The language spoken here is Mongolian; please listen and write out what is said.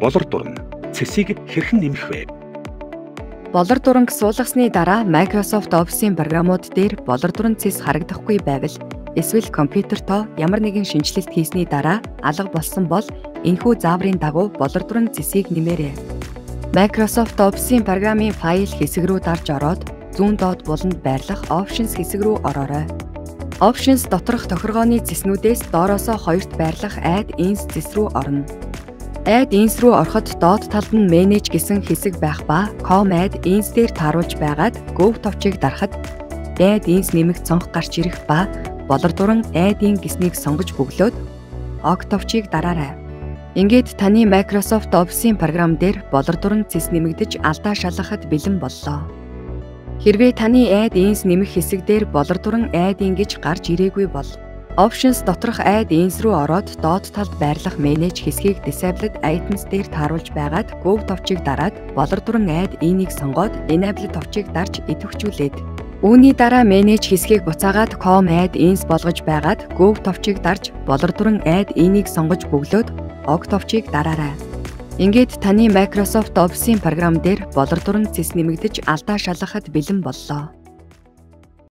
болор дурна цэсийг хэрхэн нэмэх вэ? Болор дуранг суулгасны дараа Microsoft Office-ийн програмууд дээр болор дуран цэс харагдахгүй байвал эсвэл компьютертоо ямар нэгэн шинжилэлт хийсний дараа алга болсон бол энэхүү зааврын дагуу болор дуран цэсийг нэмээрэй. Microsoft Office-ийн програмын файл хэсэг рүү дарж ороод зүүн доод буланд байрлах Options хэсэг рүү ороорой. Options доторх тохиргооны цэснүүдээс доороосоо хоёрт байрлах Add-ins цэс рүү орно. Add-ins рүү ороход доод талд нь Manage гэсэн хэсэг байх ба Com Add-ins дээр тааруулж байгаад Go товчийг дарахад Add-ins нэмэх цонх гарч ирэх ба болор дуран Add-in гэснийг сонгож бөглөөд OK товчийг дараарай. Ингээд таны Microsoft Office-ийн програм дээр болор дуран цэс нэмэгдэж алдаа шалгахад бэлэн боллоо. Хэрвээ таны Add-ins нэмэх хэсэг дээр болор дуран Add-in гэж гарч ирээгүй бол Options доторх Add-ins рүү ороод доод талд байрлах Manage хэсгийг Disabled Items дээр тааруулж байгаад Go товчийг дараад болор дуран Add-in-ийг сонгоод Enable товчийг дарж идэвхжүүлээд үүний дараа Manage хэсгийг буцаагаад Com Add-ins болгож байгаад Go товчийг дарж болор дуран Add-in-ийг сонгож бөглөөд OK товчийг дараарай. Ингээд таны Microsoft Office-ийн програм дээр болор дуран цэс нэмэгдэж алдаа шалгахад бэлэн боллоо.